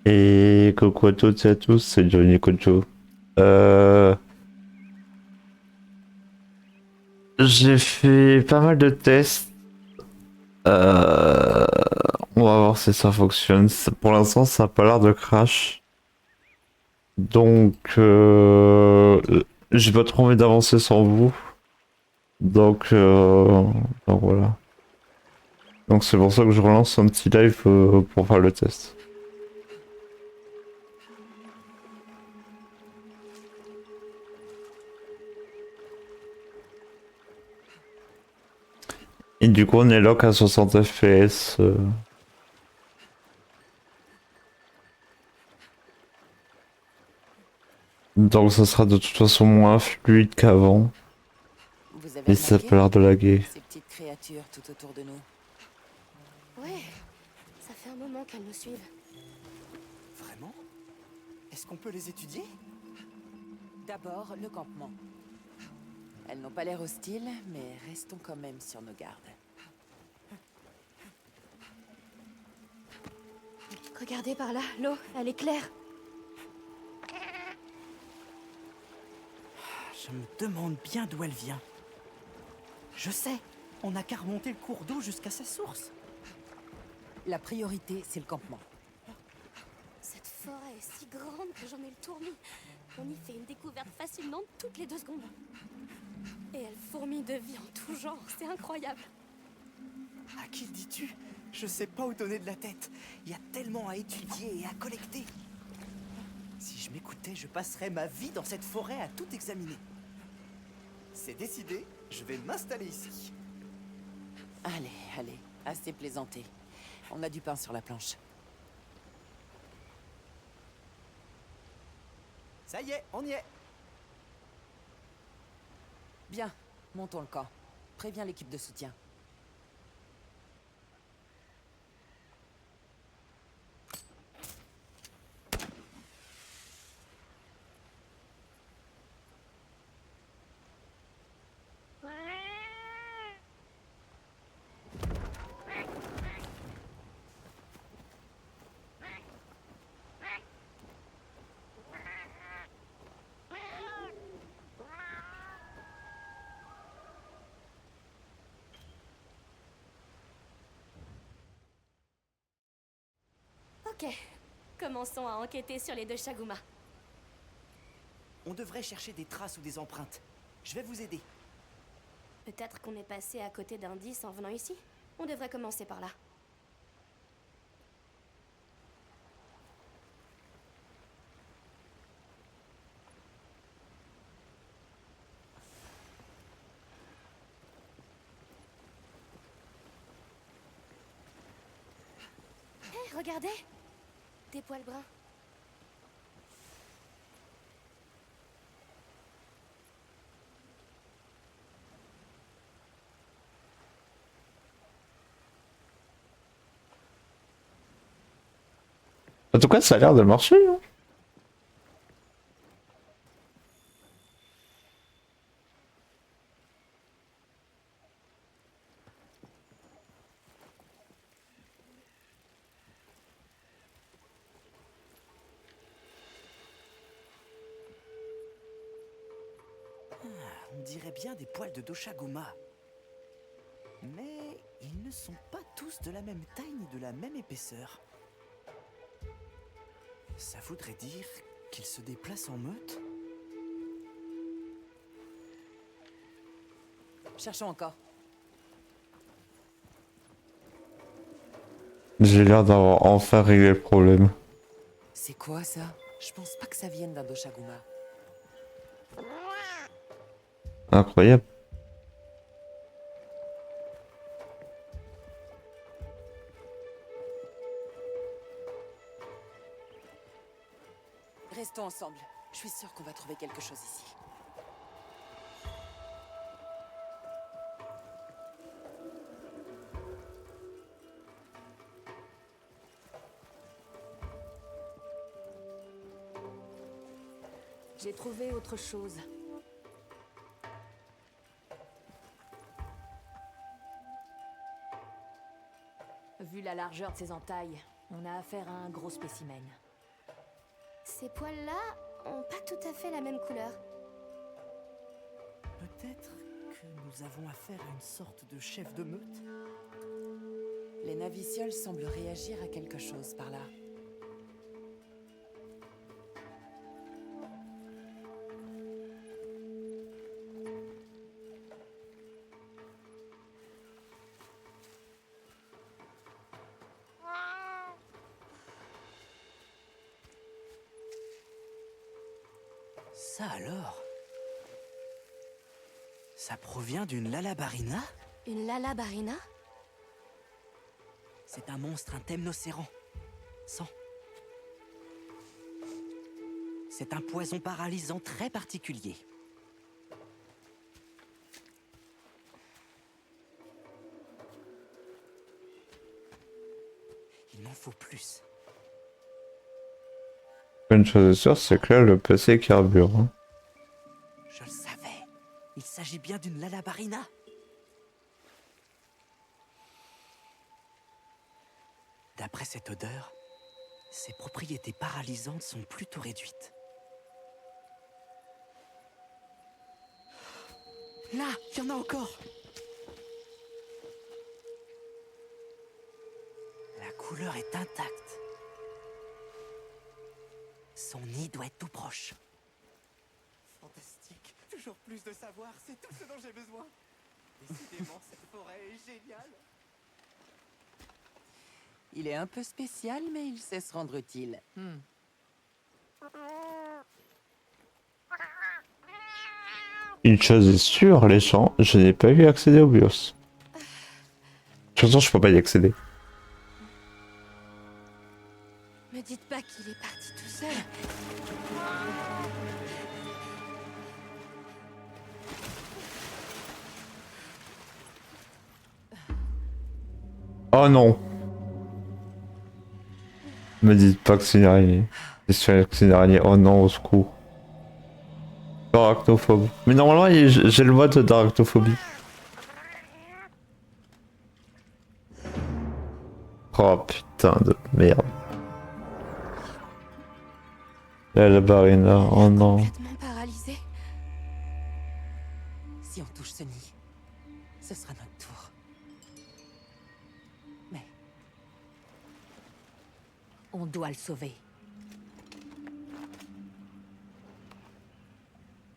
Et coucou à toutes et à tous, c'est Johnny Kojo. Euh, j'ai fait pas mal de tests. Euh, on va voir si ça fonctionne. Pour l'instant, ça a pas l'air de crash. Donc, j'ai pas trop envie d'avancer sans vous. Donc, donc voilà. Donc c'est pour ça que je relance un petit live pour faire le test. Et du coup, on est lock à 60 FPS. Donc ça sera de toute façon moins fluide qu'avant. Vous avez Et ça a remarqué pas l'air de laguer. ces petites créatures tout autour de nous? Ouais, ça fait un moment qu'elles nous suivent. Vraiment? Est-ce qu'on peut les étudier? D'abord, le campement. Elles n'ont pas l'air hostiles, mais restons quand même sur nos gardes. Regardez par là, l'eau, elle est claire. Je me demande bien d'où elle vient. Je sais, on n'a qu'à remonter le cours d'eau jusqu'à sa source. La priorité, c'est le campement. Cette forêt est si grande que j'en ai le tournis. On y fait une découverte fascinante toutes les 2 secondes. Et elle fourmille de vie en tout genre, c'est incroyable. À qui le dis-tu? Je sais pas où donner de la tête. Il y a tellement à étudier et à collecter. Si je m'écoutais, je passerais ma vie dans cette forêt à tout examiner. C'est décidé, je vais m'installer ici. Allez, allez, assez plaisanté. On a du pain sur la planche. Ça y est, on y est. Bien, montons le camp. Préviens l'équipe de soutien. Ok, commençons à enquêter sur les 2 Shaguma. On devrait chercher des traces ou des empreintes. Je vais vous aider. Peut-être qu'on est passé à côté d'indices en venant ici. On devrait commencer par là. Hé, regardez! Des poils bruns. En tout cas, ça a l'air de marcher, hein. On dirait bien des poils de Doshaguma. Mais ils ne sont pas tous de la même taille ni de la même épaisseur. Ça voudrait dire qu'ils se déplacent en meute? Cherchons encore. J'ai l'air d'avoir enfin réglé le problème. C'est quoi ça? Je pense pas que ça vienne d'un Doshaguma. Incroyable. Restons ensemble. Je suis sûre qu'on va trouver quelque chose ici. J'ai trouvé autre chose. Vu la largeur de ses entailles, on a affaire à un gros spécimen. Ces poils-là ont pas tout à fait la même couleur. Peut-être que nous avons affaire à une sorte de chef de meute. Les navicioles semblent réagir à quelque chose par là. Ça alors? Ça provient d'une Lalabarina? Une Lalabarina? C'est un monstre, un temnocéran. Sang. C'est un poison paralysant très particulier. Il m'en faut plus. Une chose est sûre, c'est que là, le PC carbure. Hein. Je le savais. Il s'agit bien d'une Lalabarina. D'après cette odeur, ses propriétés paralysantes sont plutôt réduites. Là, il y en a encore. La couleur est intacte. Son nid doit être tout proche. Fantastique. Toujours plus de savoir, c'est tout ce dont j'ai besoin. Décidément, cette forêt est géniale. Il est un peu spécial, mais il sait se rendre utile. Une chose est sûre, les champs, je n'ai pas eu accéder au BIOS. De toute façon, je peux pas y accéder. Me dites pas qu'il est parti tout seul. Oh non! Me dites pas que c'est une araignée. C'est sûr que c'est une araignée. Oh non, au secours. Arachnophobe. Mais normalement, j'ai le mode d'arachnophobie. Oh putain de merde. La barina, oh non. Complètement paralysé. Si on touche ce nid, ce sera notre tour. Mais On doit le sauver.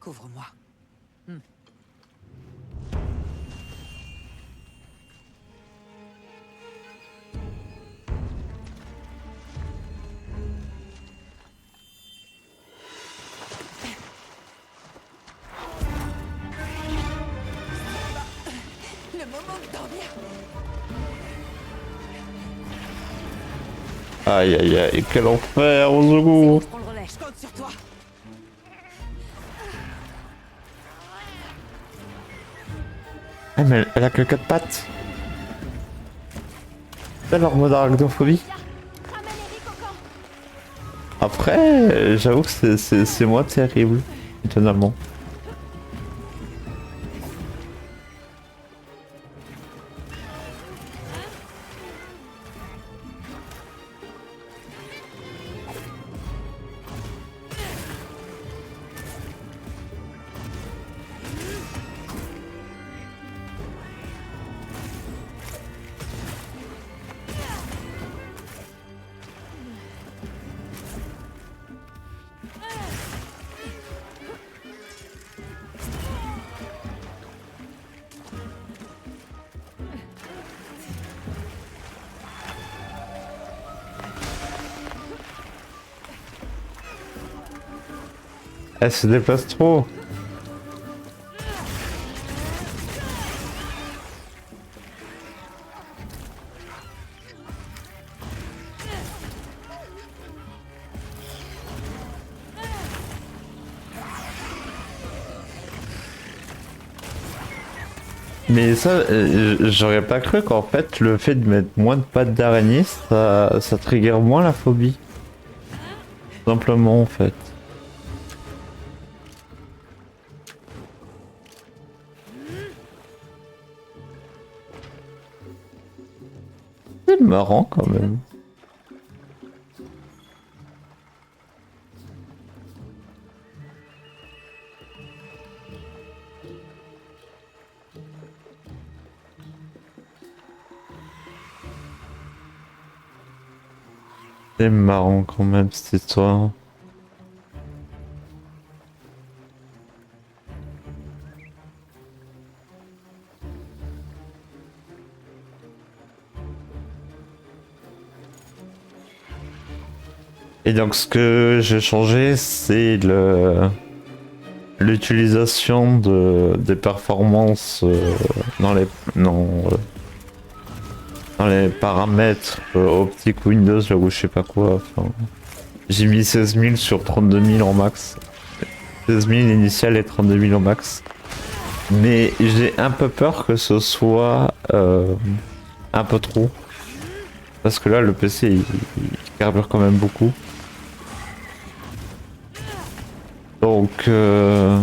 couvre-moi. Le moment de dormir. Aïe aïe aïe, quel enfer, au secours. Je prends le relais. Je compte sur toi. Ah mais elle a que 4 pattes. C'est leur mode arachnophobie. Ramène Eric au camp. Après, j'avoue que c'est moins terrible, étonnamment. Elle se déplace trop. Mais ça, j'aurais pas cru qu'en fait, le fait de mettre moins de pattes d'araignée, ça trigger moins la phobie. Simplement, en fait. C'est C'est marrant quand même. C'est marrant quand même cette histoire. Et donc ce que j'ai changé, c'est l'utilisation des performances dans les paramètres optiques Windows, là où je sais pas quoi. Enfin, j'ai mis 16 000 sur 32 000 en max. 16 000 initial et 32 000 en max. Mais j'ai un peu peur que ce soit un peu trop. Parce que là, le PC, il carbure quand même beaucoup. Donc, je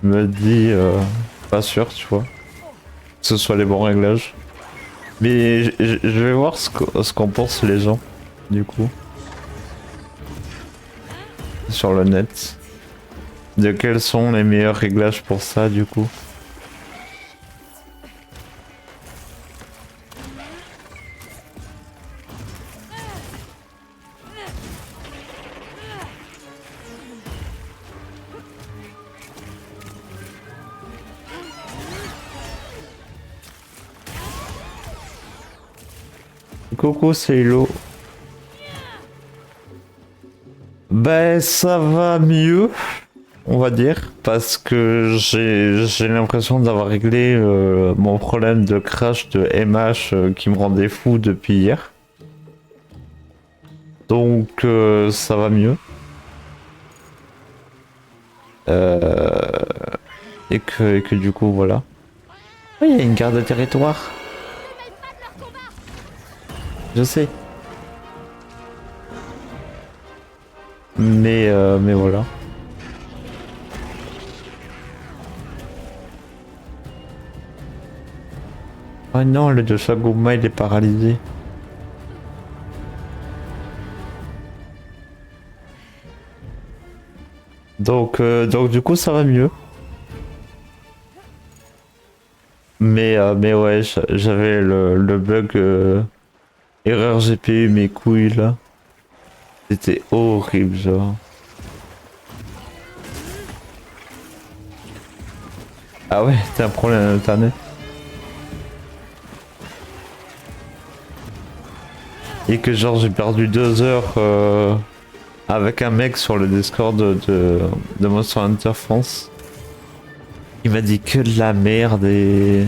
me dis, pas sûr, tu vois, que ce soit les bons réglages. Mais je vais voir ce qu'en pensent les gens, du coup, sur le net. De quels sont les meilleurs réglages pour ça, du coup. Coucou, c'est Hello. Ben, ça va mieux, on va dire, parce que j'ai l'impression d'avoir réglé mon problème de crash de MH qui me rendait fou depuis hier. Donc, ça va mieux. Et que du coup, voilà. Oui, il y a une garde de territoire. Je sais. Mais voilà. Oh non, le de Shaguma il est paralysé. Donc du coup ça va mieux. Mais ouais, j'avais le bug erreur GPU mes couilles là. C'était horrible genre. Ah ouais, t'as un problème d'internet. Et que genre j'ai perdu 2 heures avec un mec sur le Discord de Monster Hunter France. Il m'a dit que de la merde et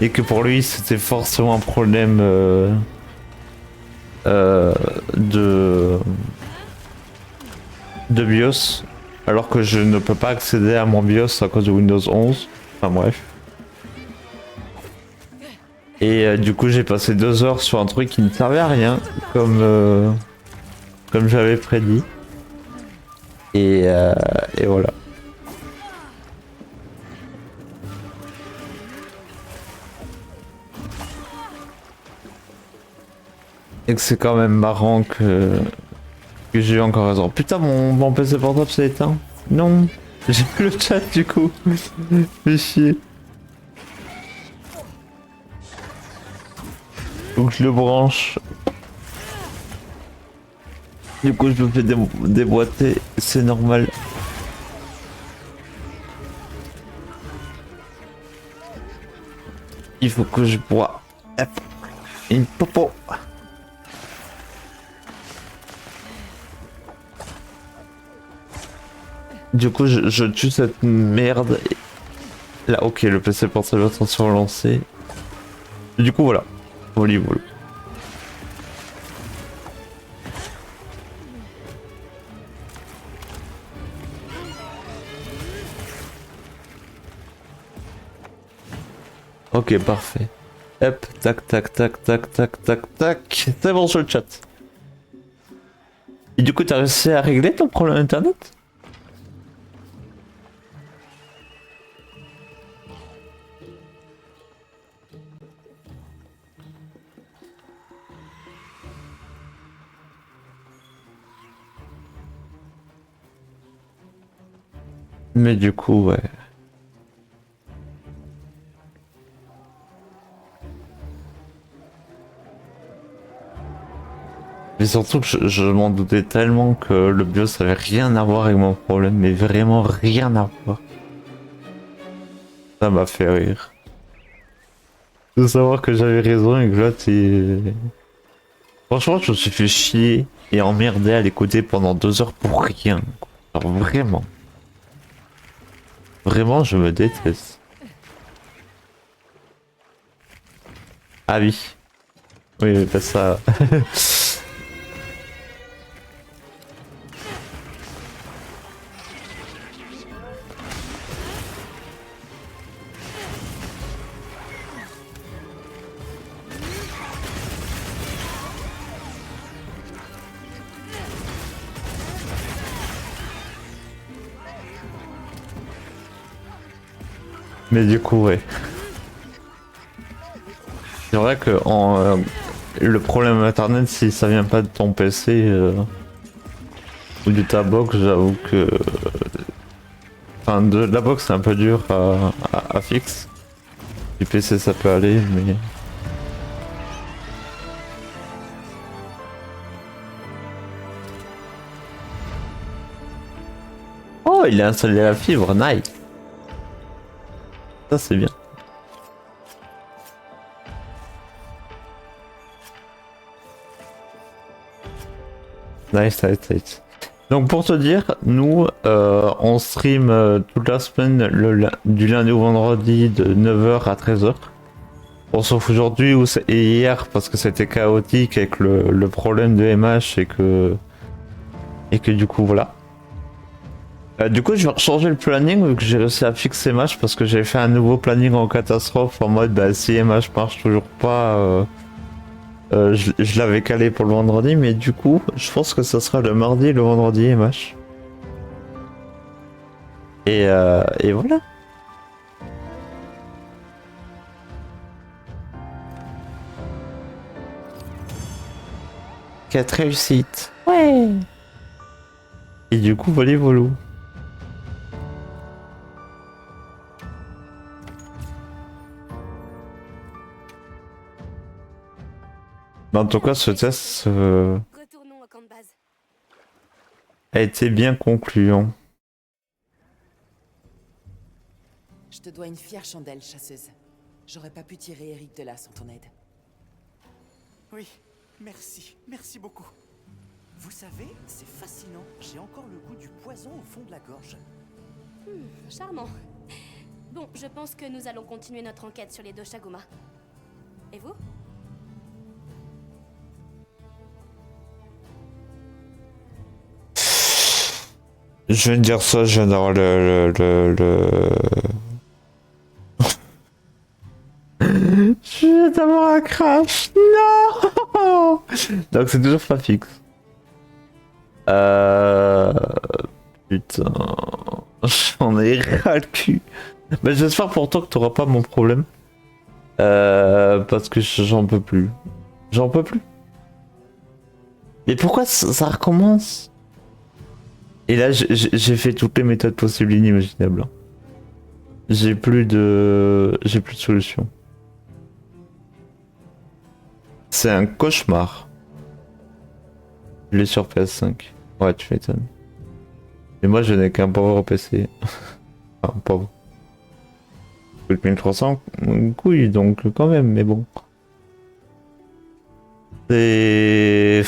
que pour lui c'était forcément un problème de BIOS. Alors que je ne peux pas accéder à mon BIOS à cause de Windows 11. Enfin bref. Et du coup j'ai passé 2 heures sur un truc qui ne servait à rien. Comme j'avais prédit. Et voilà. Et que c'est quand même marrant que j'ai eu encore raison. Putain, mon PC portable s'est éteint. Non, j'ai plus le chat du coup. Fais chier. Faut que je le branche. Du coup, je me fais déboîter, c'est normal. Il faut que je bois une popo. Du coup, je tue cette merde. Là, ok, le PC portable va se relancer. Du coup, voilà. Volleyball. Ok, parfait. Hop, tac, tac, tac, tac, tac, tac, tac. C'est bon sur le chat. Et du coup, t'as réussi à régler ton problème internet? Mais du coup, ouais. Mais surtout que je m'en doutais tellement que le bio ça avait rien à voir avec mon problème, mais vraiment rien à voir. Ça m'a fait rire. De savoir que j'avais raison et que l'autre il... Franchement, je me suis fait chier et emmerder à l'écouter pendant 2 heures pour rien. Genre vraiment. Vraiment, je me déteste. Ah oui. Oui, bah ça... Mais du coup, ouais. C'est vrai que le problème internet, si ça vient pas de ton PC ou de ta box, j'avoue que... Enfin, de la box, c'est un peu dur à fixe. Du PC, ça peut aller, mais... Oh, il a installé la fibre, nice. Ça, c'est bien. Nice, nice, nice. Donc pour te dire, nous on stream toute la semaine du lundi au vendredi de 9h à 13h. Bon, sauf aujourd'hui et hier parce que c'était chaotique avec le problème de MH et que du coup voilà. Du coup je vais changer le planning vu que j'ai réussi à fixer MH parce que j'ai fait un nouveau planning en catastrophe en mode bah si MH marche toujours pas je l'avais calé pour le vendredi, mais du coup, je pense que ça sera le mardi et le vendredi MH. Et voilà. 4 réussites. Ouais. Et du coup, voilà, voilà. Mais en tout cas, ce test Retournons au camp de base. a été bien concluant. Je te dois une fière chandelle, chasseuse. J'aurais pas pu tirer Eric de là sans ton aide. Oui, merci, merci beaucoup. Vous savez, c'est fascinant, j'ai encore le goût du poison au fond de la gorge. Charmant. Bon, je pense que nous allons continuer notre enquête sur les Doshaguma. Et vous? Je viens de dire ça, je viens d'avoir Je viens d'avoir un crash. Non. Donc c'est toujours pas fixe. Putain. J'en ai ras le cul. Mais j'espère pourtant que t'auras pas mon problème. Parce que j'en peux plus. J'en peux plus. Mais pourquoi ça recommence? Et là, j'ai fait toutes les méthodes possibles et inimaginables. J'ai plus de solution. C'est un cauchemar. Je l'ai sur PS5. Ouais, tu m'étonnes. Et moi, je n'ai qu'un pauvre PC. Enfin, pauvre. 1300 couilles, donc quand même, mais bon. C'est...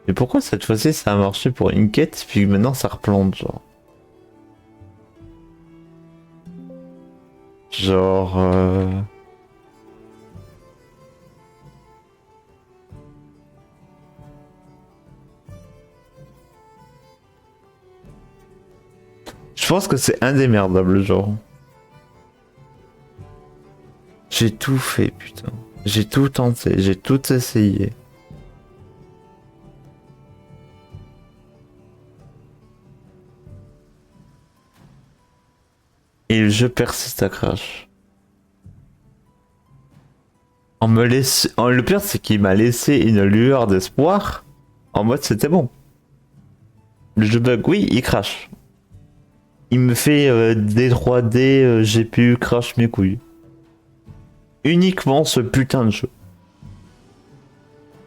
Mais pourquoi cette fois-ci ça a marché pour une quête, puis maintenant ça replante, genre. Je pense que c'est indémerdable, genre. J'ai tout fait, putain. J'ai tout tenté, j'ai tout essayé. Et le jeu persiste à crash. Le pire, c'est qu'il m'a laissé une lueur d'espoir. En mode, c'était bon. Le jeu bug, oui, il crache. Il me fait des 3D, GPU crash mes couilles. Uniquement ce putain de jeu.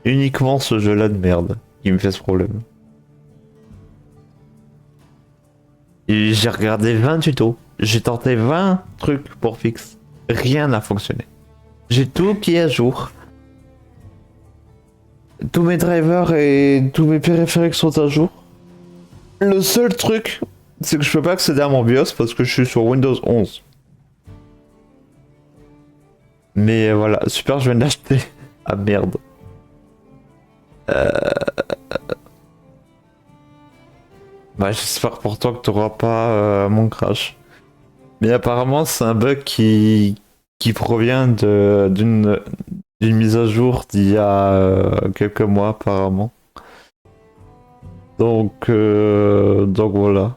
Uniquement ce jeu-là de merde qui me fait ce problème. Et j'ai regardé 20 tutos. J'ai tenté 20 trucs pour fixe. Rien n'a fonctionné. J'ai tout qui est à jour. Tous mes drivers et tous mes périphériques sont à jour. Le seul truc, c'est que je peux pas accéder à mon BIOS parce que je suis sur Windows 11. Mais voilà, super, je viens de l'acheter. Ah merde. Bah, j'espère pour toi que t'auras pas mon crash. Mais apparemment, c'est un bug qui provient d'une mise à jour d'il y a quelques mois, apparemment. Donc voilà.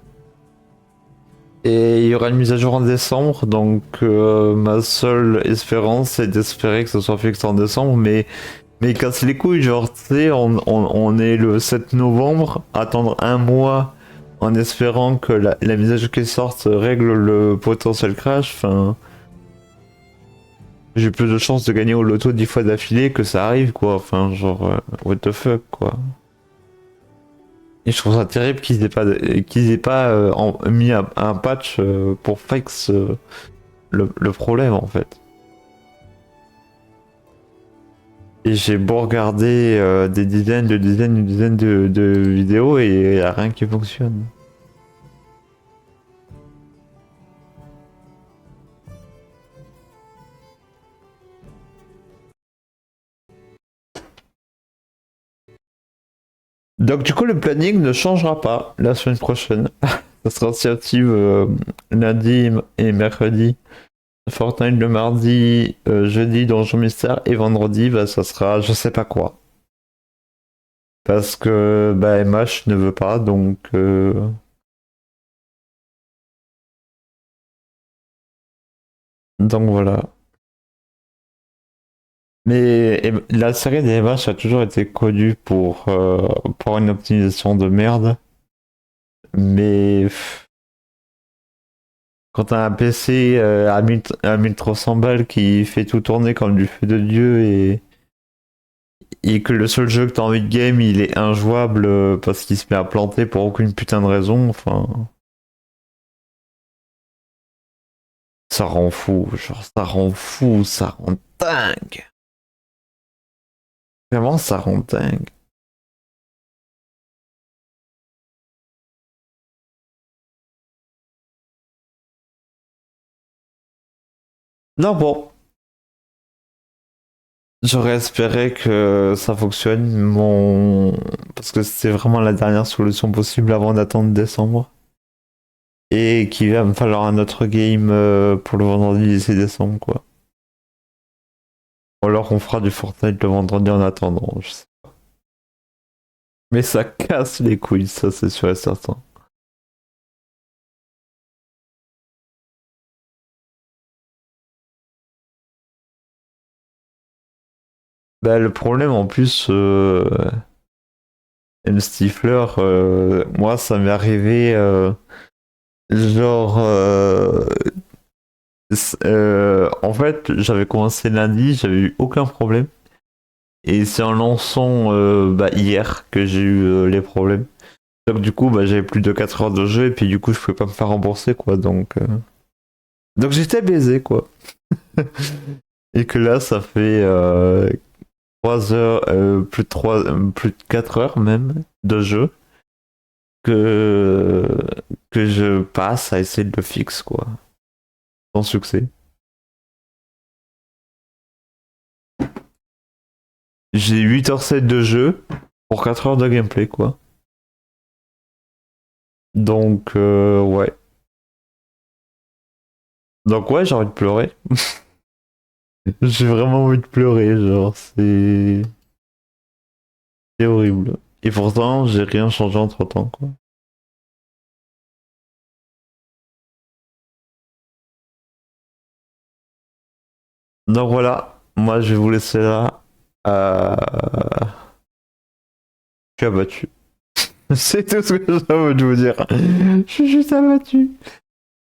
Et il y aura une mise à jour en décembre, donc ma seule espérance, c'est d'espérer que ce soit fixé en décembre, mais casse les couilles, genre, tu sais, on est le 7 novembre, attendre un mois en espérant que la mise à jour qui sorte règle le potentiel crash, enfin... J'ai plus de chances de gagner au loto 10 fois d'affilée que ça arrive, quoi, enfin, genre, what the fuck, quoi. Et je trouve ça terrible qu'ils aient pas mis un patch pour fix le problème, en fait. Et j'ai beau regarder des dizaines de vidéos et il n'y a rien qui fonctionne. Donc du coup le planning ne changera pas la semaine prochaine. Ça sera initiative lundi et mercredi. Fortnite le mardi, jeudi Donjon Mystère et vendredi bah ça sera je sais pas quoi. Parce que bah MH ne veut pas donc voilà. Mais la série des MH a toujours été connue pour une optimisation de merde. Mais quand t'as un PC à 1300 balles qui fait tout tourner comme du feu de Dieu et que le seul jeu que t'as envie de game il est injouable parce qu'il se met à planter pour aucune putain de raison, enfin. Ça rend fou, genre ça rend fou, ça rend dingue. Vraiment ça rend dingue. Non bon, j'aurais espéré que ça fonctionne, parce que c'est vraiment la dernière solution possible avant d'attendre décembre. Et qu'il va me falloir un autre game pour le vendredi 16 décembre, quoi. Ou alors on fera du Fortnite le vendredi en attendant, je sais. Mais ça casse les couilles, ça c'est sûr et certain. Bah le problème en plus, M. Stifler, moi ça m'est arrivé genre... en fait j'avais commencé lundi, j'avais eu aucun problème. Et c'est en lançant hier que j'ai eu les problèmes. Donc du coup bah, j'avais plus de 4 heures de jeu et puis du coup je pouvais pas me faire rembourser quoi donc j'étais baisé quoi. Et que là ça fait 3 heures, plus de 4 heures même de jeu que, que je passe à essayer de le fixer quoi. Sans succès. J'ai 8h07 de jeu pour 4 heures de gameplay quoi. Donc ouais. Donc ouais j'ai envie de pleurer. J'ai vraiment envie de pleurer, genre c'est horrible. Et pourtant j'ai rien changé entre temps quoi. Donc voilà, moi je vais vous laisser là. Je suis abattu. C'est tout ce que j'ai envie de vous dire. Je suis juste abattu.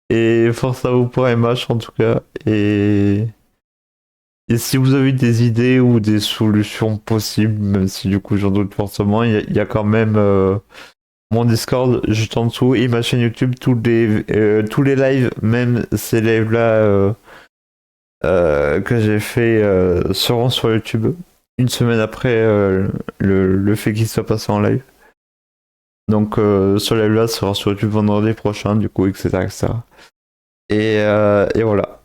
Et force à vous pour un match en tout cas. Et si vous avez des idées ou des solutions possibles, même si du coup j'en doute forcément, il y a quand même mon Discord juste en dessous et ma chaîne YouTube, tous les lives, même ces lives-là que j'ai fait seront sur YouTube une semaine après le fait qu'il soit passé en live. Donc ce live-là sera sur YouTube vendredi prochain, du coup, etc. etc. Et voilà.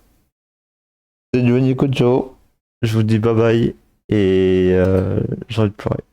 C'est du Nico Joe. Je vous dis bye bye et j'ai envie de pleurer.